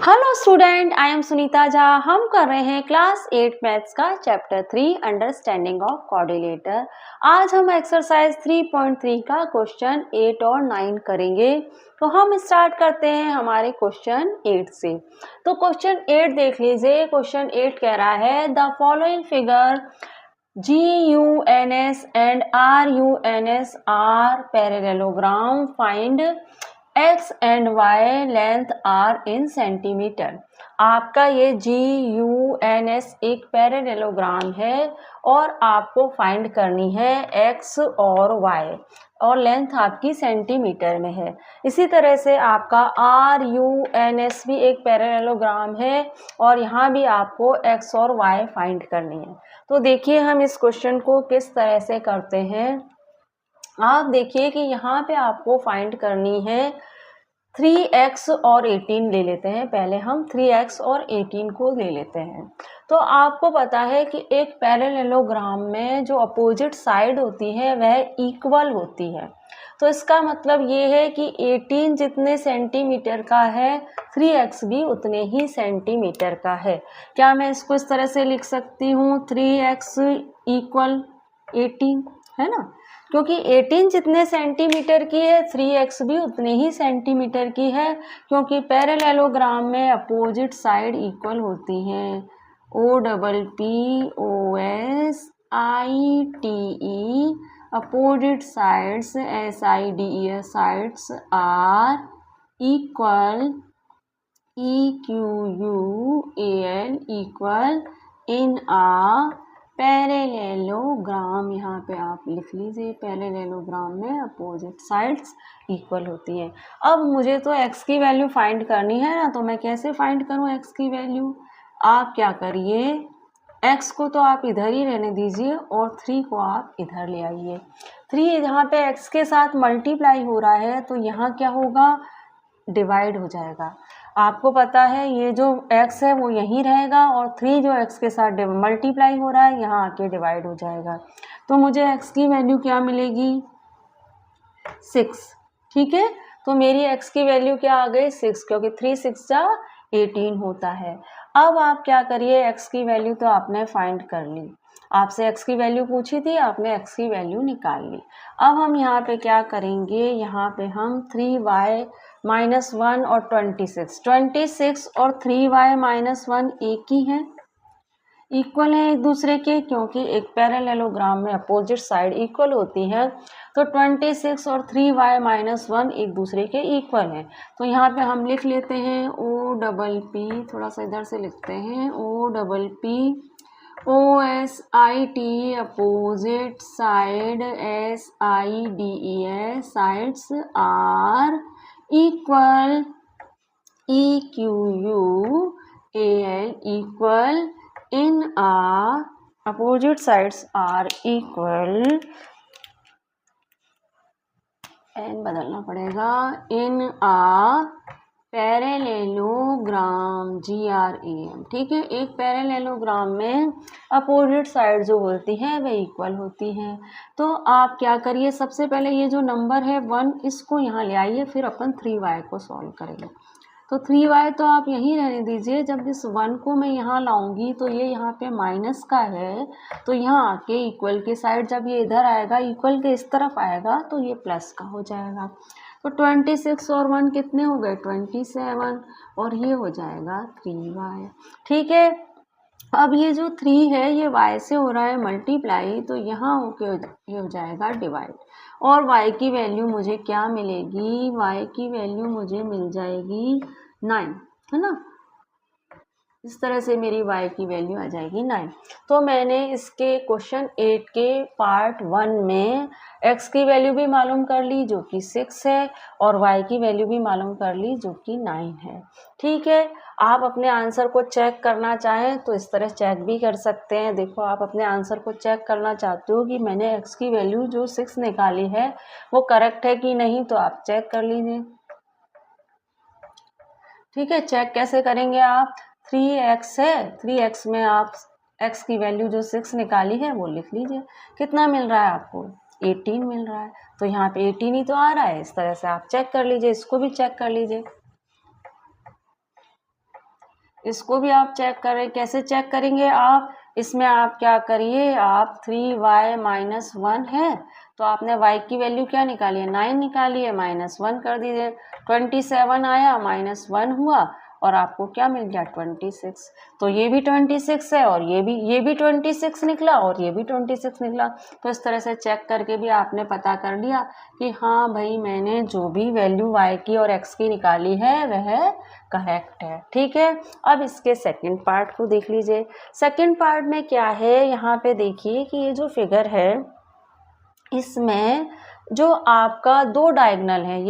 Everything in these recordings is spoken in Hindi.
Hello student, I am Sunita Jha. हम कर रहे हैं क्लास 8 मैथ्स का चैप्टर 3 अंडरस्टैंडिंग ऑफ कोऑर्डिनेटर। आज हम एक्सरसाइज 3.3 का क्वेश्चन 8 और 9 करेंगे। तो हम स्टार्ट करते हैं हमारे क्वेश्चन 8 से। तो क्वेश्चन 8 देख लीजिए। क्वेश्चन 8 कह रहा है the following figure GUNS and RUNS are parallelogram. Find x and y length are in centimetre. आपका ये GUNS एक पैरेललोग्राम है और आपको फाइंड करनी है एक्स और वाई और लेंथ आपकी सेंटीमीटर में है। इसी तरह से आपका RUNS भी एक पैरेललोग्राम है और यहाँ भी आपको एक्स और वाई फाइंड करनी है। तो देखिए हम इस क्वेश्चन को किस तरह से करते हैं। आप देखिए कि यहाँ पे आपको फाइंड करनी है 3x और 18 ले लेते हैं। पहले हम 3x और 18 को ले लेते हैं। तो आपको पता है कि एक पैरेललोग्राम में जो अपोजिट साइड होती है वह इक्वल होती है। तो इसका मतलब ये है कि 18 जितने सेंटीमीटर का है 3x भी उतने ही सेंटीमीटर का है। क्या मैं इसको इस तरह से लिख सकती हूँ 3x इक्वल 18, है ना, क्योंकि 18 जितने सेंटीमीटर की है 3x भी उतने ही सेंटीमीटर की है, क्योंकि पैरेललोग्राम में अपोजिट साइड इक्वल होती हैं। OPPOSITE opposite sides SIDES sides are equal EQUAL equal in a parallelogram. यहाँ पे आप लिख लीजिए पैरेललोग्राम में अपोजिट साइड्स इक्वल होती हैं। अब मुझे तो x की वैल्यू फाइंड करनी है ना, तो मैं कैसे फाइंड करूँ x की वैल्यू। आप क्या करिए, x को तो आप इधर ही रहने दीजिए और 3 को आप इधर ले आइए। 3 यहाँ पे x के साथ मल्टीप्लाई हो रहा है तो यहाँ क्या होगा, डिवाइड हो जाएगा। आपको पता है ये जो x है वो यहीं रहेगा और 3 जो x के साथ मल्टीप्लाई हो रहा है यहाँ आके डिवाइड हो जाएगा। तो मुझे x की वैल्यू क्या मिलेगी, 6। ठीक है, तो मेरी x की वैल्यू क्या आ गई, 6, क्योंकि 3 6 जा 18 होता है। अब आप क्या करिए, x की वैल्यू तो आपने फाइंड कर ली, आपसे x की वैल्यू पूछी थी, आपने x की वैल्यू निकाल ली। अब हम यहाँ पे क्या करेंगे, यहाँ पे हम 3y -1 और 26 और 3y -1 एक ही हैं, इक्वल है एक दूसरे के, क्योंकि एक पैरेललोग्राम में अपोजिट साइड इक्वल होती है। तो 26 और 3y -1 एक दूसरे के इक्वल हैं। तो यहाँ पे हम लिख लेते हैं OPP, थोड़ा सा इधर से लिखते हैं OPP OSIT opposite side SIDES sides are equal EQUAL equal in a opposite sides are equal, एन बदलना पड़ेगा, इन आ पैरेललोग्राम GRAM। ठीक है, एक पैरेललोग्राम में अपोजिट साइड जो होती हैं वह इक्वल होती हैं। तो आप क्या करिए, सबसे पहले ये जो नंबर है 1 इसको यहाँ ले आइए, फिर अपन 3y को सॉल्व करेंगे। तो 3y तो आप यहीं रहने दीजिए, जब इस 1 को मैं यहाँ लाऊंगी तो ये यहाँ पे माइनस का है, तो यहाँ आके इक्वल के साइड जब ये इधर आएगा, इक्वल के इस तरफ आएगा तो ये प्लस का हो जाएगा। तो 26 और 1 कितने हो गए, 27, और ये हो जाएगा 3y। ठीक है, अब ये जो 3 है ये y से हो रहा है मल्टीप्लाई, तो यहाँ होके ये हो जाएगा डिवाइड, और y की वैल्यू मुझे क्या मिलेगी, y की वैल्यू मुझे मिल जाएगी 9, है ना। इस तरह से मेरी y की वैल्यू आ जाएगी 9। तो मैंने इसके क्वेश्चन 8 के पार्ट 1 में x की वैल्यू भी मालूम कर ली जो कि 6 है, और y की वैल्यू भी मालूम कर ली जो कि 9 है। ठीक है, आप अपने आंसर को चेक करना चाहें तो इस तरह चेक भी कर सकते हैं। देखो, आप अपने आंसर को चेक करना चाहते हो कि मैंने x की वैल्यू जो 6 निकाली है वो करेक्ट है कि नहीं, तो आप चेक कर लीजिए। ठीक है, चेक कैसे करेंगे आप, 3x है, 3x में आप x की वैल्यू जो 6 निकाली है वो लिख लीजिए। कितना मिल रहा है आपको, 18 मिल रहा है, तो यहाँ पे 18 ही तो आ रहा है। इस तरह से आप चेक कर लीजिए, इसको भी चेक कर लीजिए। इसको भी आप चेक करें, कैसे चेक करेंगे आप, इसमें आप क्या करिए, आप 3y माइनस 1 है तो आपने y की वैल्यू क्या निकाली है, 9 निकाली है, -1 कर दीजिए, 27 आया -1 हुआ और आपको क्या मिल गया 26। तो ये भी 26 है और ये भी 26 निकला और ये भी 26 निकला। तो इस तरह से चेक करके भी आपने पता कर लिया कि हाँ भाई मैंने जो भी वैल्यू y की और x की निकाली है वह करेक्ट है। ठीक है, अब इसके सेकंड पार्ट को देख लीजिए। सेकंड पार्ट में क्या है, यहाँ पे देखिए कि ये जो फिगर है इसमें जो आपका दो डायगोनल है,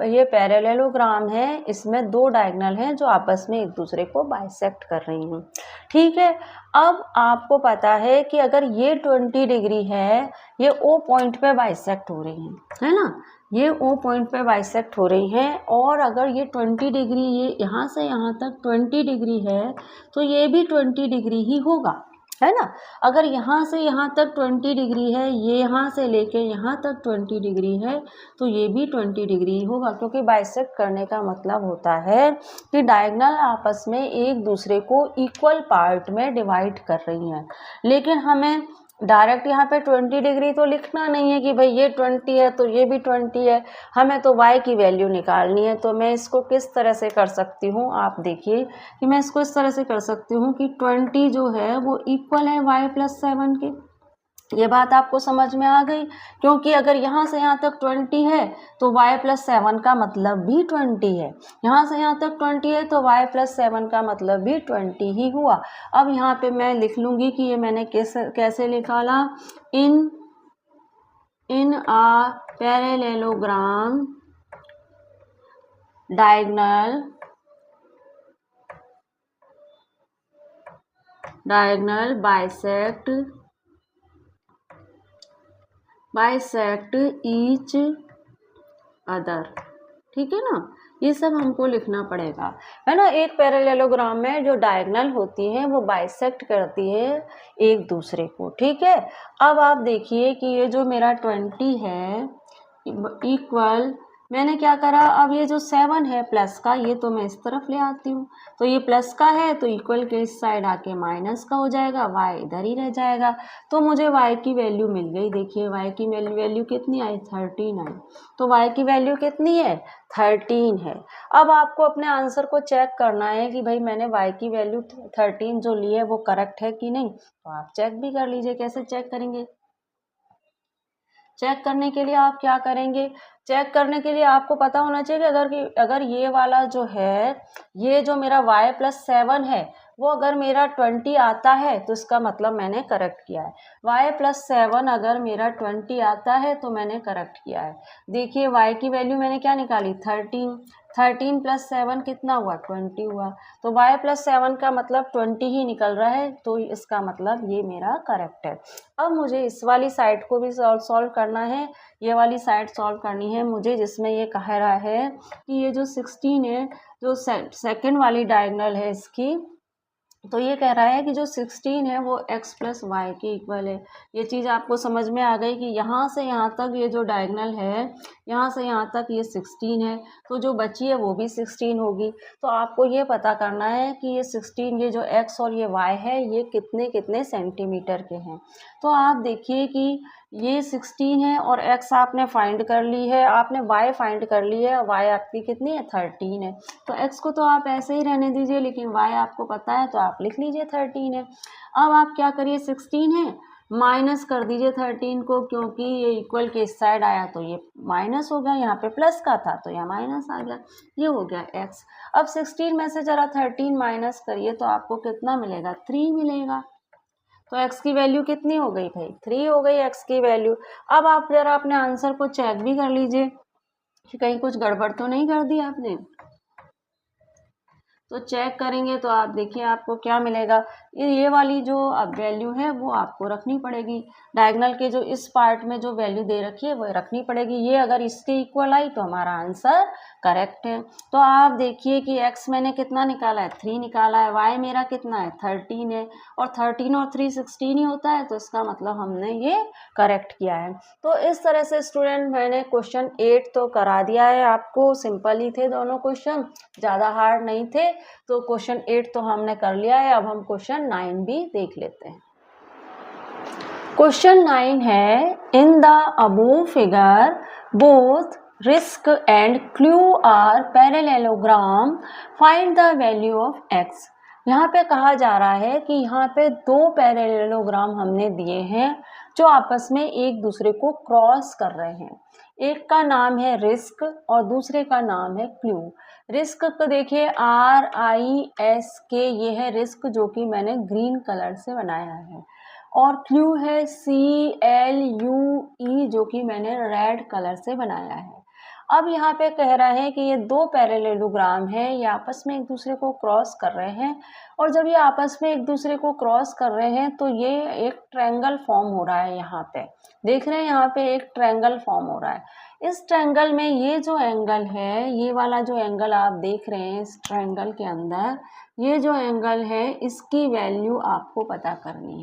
ये पैरेललोग्राम है, इसमें दो डायगोनल हैं जो आपस में एक दूसरे को बाइसेक्ट कर रही हैं। ठीक है, अब आपको पता है कि अगर ये 20 डिग्री है, ये O पॉइंट पे बाइसेक्ट हो रही हैं, है ना, ये O पॉइंट पे बाइसेक्ट हो रही हैं, और अगर ये 20 डिग्री, ये यहाँ से यहाँ तक 20 डिग्री है तो ये भी 20 डिग्री ही होगा, है ना। अगर यहाँ से यहाँ तक 20 डिग्री है, ये यहाँ से लेके यहाँ तक 20 डिग्री है तो ये भी 20 डिग्री होगा, क्योंकि बाइसेक्ट करने का मतलब होता है कि डायगोनल आपस में एक दूसरे को इक्वल पार्ट में डिवाइड कर रही हैं। लेकिन हमें डायरेक्ट यहाँ पे 20 डिग्री तो लिखना नहीं है कि भाई ये 20 है तो ये भी 20 है, हमें तो y की वैल्यू निकालनी है। तो मैं इसको किस तरह से कर सकती हूँ, आप देखिए कि मैं इसको इस तरह से कर सकती हूँ कि 20 जो है वो इक्वल है y + 7 के। ये बात आपको समझ में आ गई, क्योंकि अगर यहाँ से यहाँ तक 20 है तो y + 7 का मतलब भी 20 है, यहाँ से यहाँ तक 20 है तो y + 7 का मतलब भी 20 ही हुआ। अब यहाँ पे मैं लिख लूँगी कि ये मैंने कैसे निकाला, in a parallelogram diagonal bisect each other. ठीक है ना, ये सब हमको लिखना पड़ेगा, है ना। एक पैरेललोग्राम में जो डायगोनल होती हैं वो बाइसेक्ट करती है एक दूसरे को। ठीक है, अब आप देखिए कि ये जो मेरा 20 है इक्वल, मैंने क्या करा, अब ये जो 7 है प्लस का, ये तो मैं इस तरफ ले आती हूँ, तो ये प्लस का है तो इक्वल के इस साइड आके माइनस का हो जाएगा, y इधर ही रह जाएगा। तो मुझे y की वैल्यू मिल गई, देखिए y की वैल्यू कितनी आई, 13 आई। तो y की वैल्यू कितनी है, 13 है। अब आपको अपने आंसर को चेक करना है कि भाई मैंने y की वैल्यू 13 जो ली है वो करेक्ट है कि नहीं। तो आप चेक भी कर लीजिए, कैसे चेक करेंगे। चेक करने के लिए आप क्या करेंगे, चेक करने के लिए आपको पता होना चाहिए कि अगर ये वाला जो है, ये जो मेरा y + 7 है वो अगर मेरा 20 आता है तो इसका मतलब मैंने करेक्ट किया है। y + 7 अगर मेरा 20 आता है तो मैंने करेक्ट किया है। देखिए y की वैल्यू मैंने क्या निकाली, 13 + 7 कितना हुआ, 20 हुआ। तो y + 7 का मतलब 20 ही निकल रहा है, तो इसका मतलब ये मेरा करेक्ट है। अब मुझे इस वाली साइड को भी सॉल्व करना है, ये वाली साइड सॉल्व करनी है मुझे, जिसमें ये कह रहा है कि ये जो 16 है, जो सेकंड वाली डायगोनल है इसकी, तो ये कह रहा है कि जो 16 है वो x + y के इक्वल है। ये चीज़ आपको समझ में आ गई कि यहाँ से यहाँ तक ये जो डायगोनल है, यहाँ से यहाँ तक ये 16 है, तो जो बची है वो भी 16 होगी। तो आपको ये पता करना है कि ये 16, ये जो x और ये y है, ये कितने कितने सेंटीमीटर के हैं। तो आप देखिए कि ये 16 है और x आपने फाइंड कर ली है, आपने y फाइंड कर ली है, y आपकी कितनी है, 13 है। तो x को तो आप ऐसे ही रहने दीजिए, लेकिन y आपको पता है तो आप लिख लीजिए 13 है। अब आप क्या करिए, 16 है माइनस कर दीजिए 13 को, क्योंकि ये इक्वल के इस साइड आया तो ये माइनस हो गया, यहाँ पे प्लस का था तो यहाँ माइनस आ गया, ये हो गया x। अब 16 में से जरा 13 माइनस करिए तो आपको कितना मिलेगा, 3 मिलेगा। तो x की वैल्यू कितनी हो गई भाई, 3 हो गई x की वैल्यू। अब आप जरा अपने आंसर को चेक भी कर लीजिए कि कहीं कुछ गड़बड़ तो नहीं कर दी आपने। तो चेक करेंगे तो आप देखिए आपको क्या मिलेगा, ये वाली जो अब वैल्यू है वो आपको रखनी पड़ेगी, डायगोनल के जो इस पार्ट में जो वैल्यू दे रखी है वो रखनी पड़ेगी। ये अगर इसके इक्वल आई तो हमारा आंसर करेक्ट है। तो आप देखिए कि x मैंने कितना निकाला है, 3 निकाला है, y मेरा कितना है, 13 है, और 13 और 3 16 ही होता है, तो इसका मतलब हमने ये करेक्ट किया है। तो इस तरह से स्टूडेंट मैंने क्वेश्चन 8 तो करा दिया है आपको, सिंपल ही थे दोनों क्वेश्चन, ज़्यादा हार्ड नहीं थे। तो क्वेश्चन 8 तो हमने कर लिया है, अब हम क्वेश्चन 9 भी देख लेते हैं। क्वेश्चन 9 है, in the above figure both risk and clue are parallelogram, find the value of x. यहाँ पे कहा जा रहा है कि यहाँ पे दो पैरेललोग्राम हमने दिए हैं जो आपस में एक दूसरे को क्रॉस कर रहे हैं। एक का नाम है रिस्क और दूसरे का नाम है क्लू। रिस्क को देखिए RISK, ये है रिस्क जो कि मैंने ग्रीन कलर से बनाया है, और क्लू है CLUE जो कि मैंने रेड कलर से बनाया है। अब यहाँ पे कह रहा है कि ये दो पैरेललोग्राम है, ये आपस में एक दूसरे को क्रॉस कर रहे हैं, और जब ये आपस में एक दूसरे को क्रॉस कर रहे हैं तो ये एक ट्रायंगल फॉर्म हो रहा है। यहाँ पे देख रहे हैं, यहाँ पे एक ट्रायंगल फॉर्म हो रहा है। इस ट्रायंगल में ये जो एंगल है, ये वाला जो एंगल आप देख रहे हैं इस ट्रायंगल के अंदर, ये जो एंगल है इसकी वैल्यू आपको पता करनी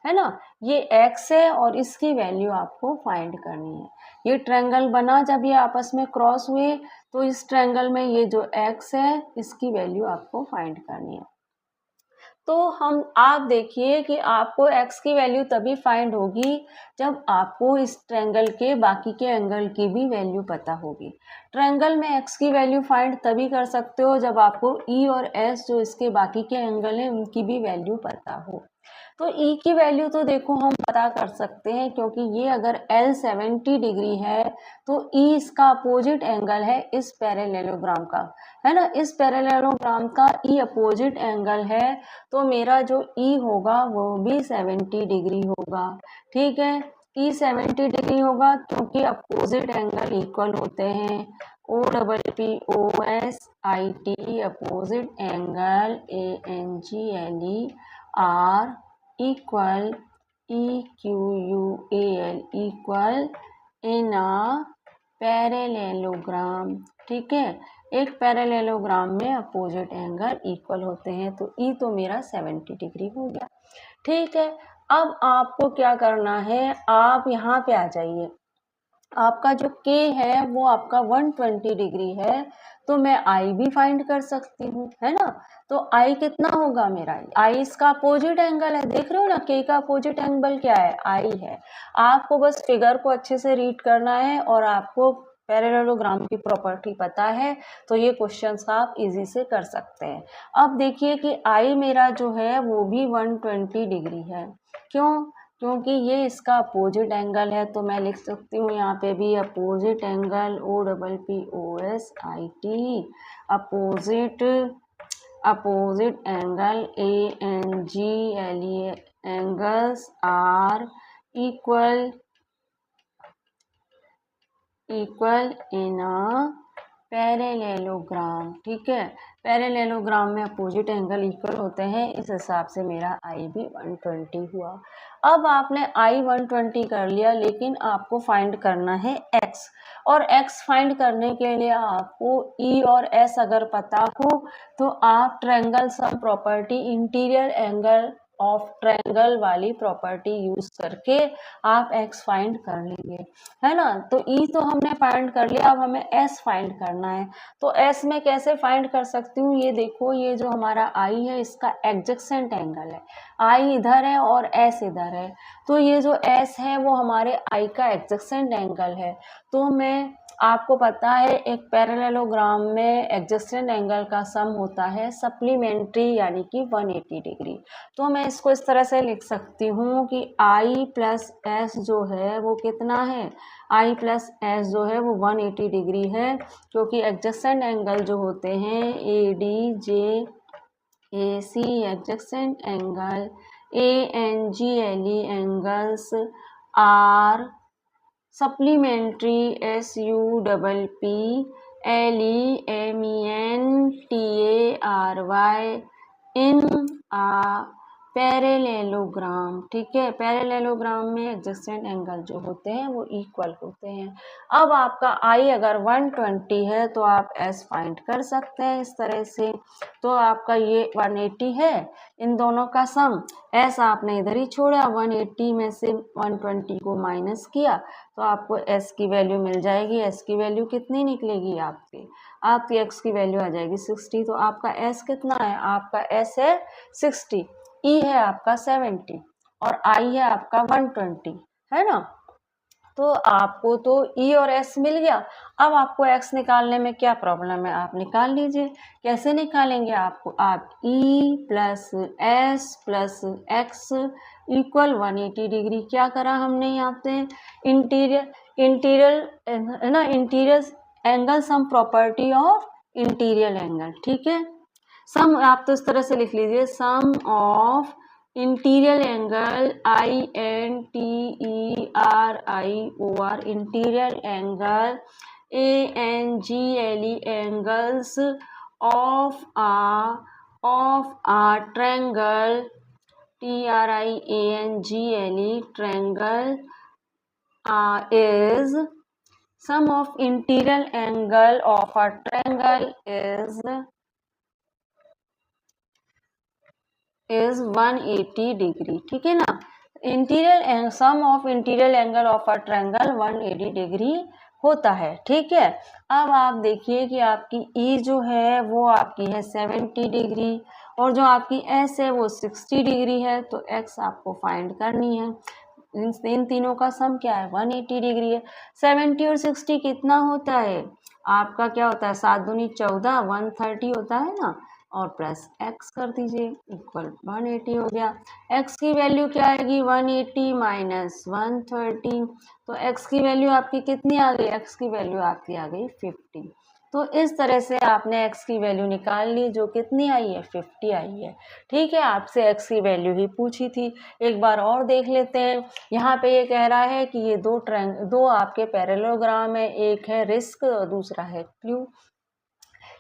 है ना। ये x है और इसकी वैल्यू आपको फाइंड करनी है। ये ट्रायंगल बना जब ये आपस में क्रॉस हुए, तो इस ट्रायंगल में ये जो x है इसकी वैल्यू आपको फाइंड करनी है। तो आप देखिए कि आपको x की वैल्यू तभी फाइंड होगी जब आपको इस ट्रायंगल के बाकी के एंगल की भी वैल्यू पता होगी। ट्रायंगल में x की वैल्यू फाइंड तभी कर सकते हो जब आपको E और S जो इसके बाकी के एंगल हैं उनकी भी वैल्यू पता हो। तो E की वैल्यू तो देखो हम पता कर सकते हैं, क्योंकि ये अगर L 70 डिग्री है तो E इसका अपोजिट एंगल है इस पैरेललोग्राम का, है ना। इस पैरेललोग्राम का E अपोजिट एंगल है, तो मेरा जो E होगा वो भी 70 डिग्री होगा। ठीक है, E 70 डिग्री होगा क्योंकि अपोजिट एंगल इक्वल होते हैं। OPPOSIT opposite angle ANGLE are equal EQUAL equal in a parallelogram. ठीक है, एक पैरेललोग्राम में अपोजिट एंगल इक्वल होते हैं, तो E तो मेरा 70 डिग्री हो गया। ठीक है, अब आपको क्या करना है, आप यहाँ पे आ जाइए। आपका जो K है वो आपका 120 डिग्री है, तो मैं I भी फाइंड कर सकती हूँ, है ना। तो I कितना होगा मेरा, I इसका अपोजिट एंगल है। देख रहे हो ना, K का अपोजिट एंगल क्या है, I है। आपको बस फिगर को अच्छे से रीड करना है और आपको पैरेललोग्राम की प्रॉपर्टी पता है, तो ये क्वेश्चंस आप इजी से कर सकते हैं। अब देखिए कि I मेरा जो है वो भी 120 डिग्री है। क्यों? क्योंकि ये इसका अपोजिट एंगल है, तो मैं लिख सकती हूँ यहाँ पे भी opposite angle OPPOSIT opposite angle ANGLE angles are equal in a parallelogram. ठीक है, पैरेललोग्राम में अपोजिट एंगल इक्वल होते हैं, इस हिसाब से मेरा I भी 120 हुआ। अब आपने I 120 कर लिया, लेकिन आपको फाइंड करना है X, और X फाइंड करने के लिए आपको E और S अगर पता हो तो आप triangle sum property, interior angle of triangle वाली प्रॉपर्टी यूज करके आप X फाइंड कर लेंगे, है ना। तो E तो हमने फाइंड कर लिया, अब हमें S फाइंड करना है। तो S में कैसे फाइंड कर सकती हूँ, ये देखो, ये जो हमारा I है इसका एडजेसेंट एंगल है। I इधर है और S इधर है, तो ये जो S है वो हमारे I का एडजेसेंट एंगल है। तो मैं, आपको पता है एक पैरेललोग्राम में एडजेसेंट एंगल का सम होता है सप्लीमेंट्री, यानी कि 180 डिग्री। तो मैं इसको इस तरह से लिख सकती हूँ कि I प्लस S जो है वो कितना है, I प्लस S जो है वो 180 डिग्री है, क्योंकि एडजेसेंट एंगल जो होते हैं ADJAC adjacent angle ANGLE angles are supplementary SUPPLEMENTARY in a parallelogram. ठीक है, पैरेललोग्राम में एडजेसेंट एंगल जो होते हैं वो इक्वल होते हैं। अब आपका I अगर 120 है तो आप S फाइंड कर सकते हैं इस तरह से। तो आपका ये 180 है, इन दोनों का सम, S आपने इधर ही छोड़ा, 180 में से 120 को माइनस किया तो आपको S की वैल्यू मिल जाएगी। S की वैल्यू कितनी निकलेगी आपकी, आपकी x की वैल्यू आ जाएगी 60। तो आपका s कितना है, आपका s है 60, e है आपका 70 और i है आपका 120, है ना। तो आपको तो E और S मिल गया। अब आपको X निकालने में क्या प्रॉब्लम है, आप निकाल लीजिए। कैसे निकालेंगे, आप E plus S plus X equal 180 degree. क्या करा हमने यहाँ पे, इंटीरियर है ना, interior angle sum property of interior angle, ठीक है। सम आप तो इस तरह से लिख लीजिए, sum of interior angle INTERIOR interior angle ANGLE angles of a triangle TRIANGLE triangle is sum of interior angle of a triangle is 180 degree, ठीक है ना। Interior sum of interior angle of a triangle 180 degree होता है, ठीक है। अब आप देखिए कि आपकी E जो है वो आपकी है 70 डिग्री और जो आपकी S है वो 60 डिग्री है। तो X आपको फाइंड करनी है। इन तीनों का सम क्या है, 180 डिग्री है। 70 और 60 कितना होता है आपका, क्या होता है, 7 दूनी 14, 130 होता है ना, और प्लस x कर दीजिए इक्वल 180 हो गया। x की वैल्यू क्या आएगी, 180 माइनस 130। तो x की वैल्यू आपकी कितनी आ गई, x की वैल्यू आपकी आ गई 50। तो इस तरह से आपने x की वैल्यू निकाल ली, जो कितनी आई है, 50 आई है, ठीक है। आपसे x की वैल्यू ही पूछी थी। एक बार और देख लेते हैं। यहाँ पे ये कह रहा है कि ये दो आपके पैरेललोग्राम है, एक है रिस्क और दूसरा है क्लू।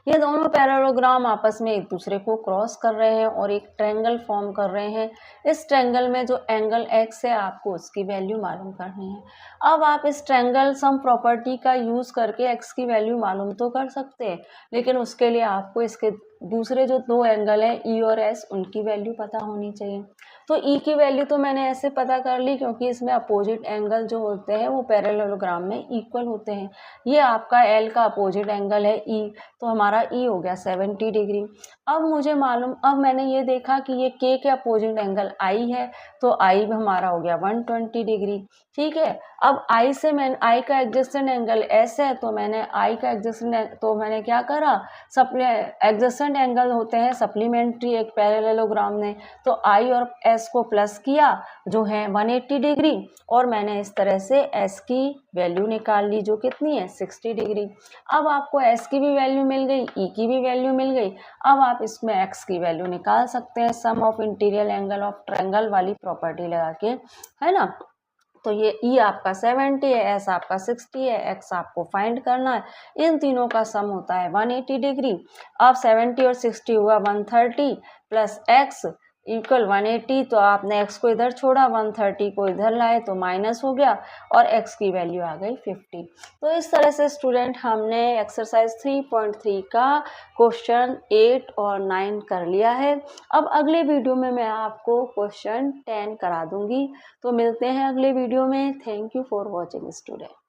ये दोनों पैरेललोग्राम आपस में एक दूसरे को क्रॉस कर रहे हैं और एक ट्रायंगल फॉर्म कर रहे हैं। इस ट्रायंगल में जो एंगल x है आपको उसकी वैल्यू मालूम करनी है। अब आप इस ट्रायंगल सम प्रॉपर्टी का यूज करके x की वैल्यू मालूम तो कर सकते हैं, लेकिन उसके लिए आपको इसके दूसरे जो दो एंगल है E और S उनकी वैल्यू पता होनी चाहिए। तो E की वैल्यू तो मैंने ऐसे पता कर ली क्योंकि इसमें अपोजिट एंगल जो होते हैं वो पैरेललोग्राम में इक्वल होते हैं। ये आपका L का अपोजिट एंगल है E, तो हमारा E हो गया 70 डिग्री। अब मैंने ये देखा कि ये K के अपोजिट एंगल I है, तो I हमारा हो गया 120 डिग्री, ठीक है। अब I का एडजेसेंट एंगल S है, तो मैंने क्या करा, एडजेसेंट एंगल होते हैं सप्लीमेंट्री एक पैरेललोग्राम में, तो I और S को प्लस किया जो है 180 डिग्री, और मैंने इस तरह से S की वैल्यू निकाल ली जो कितनी है 60 डिग्री। अब आपको S की भी वैल्यू मिल गई, E की भी वैल्यू मिल गई। अब आप इसमें X की वैल्यू निकाल सकते हैं sum of interior angle of triangle वाली प्रॉपर्टी लगा के, है ना। तो ये E आपका 70 है, S आपका 60 है, X आपको फाइंड करना है। इन तीनों का सम होता है 180 डिग्री। अब 70 और 60 हुआ 130 प्लस X इक्वल 180, तो आपने X को इधर छोड़ा, 130 को इधर लाए तो माइनस हो गया और X की वैल्यू आ गई 50। तो इस तरह से स्टूडेंट हमने एक्सरसाइज 3.3 का क्वेश्चन 8 और 9 कर लिया है। अब अगले वीडियो में मैं आपको क्वेश्चन 10 करा दूंगी। तो मिलते हैं अगले वीडियो में। Thank you for watching student.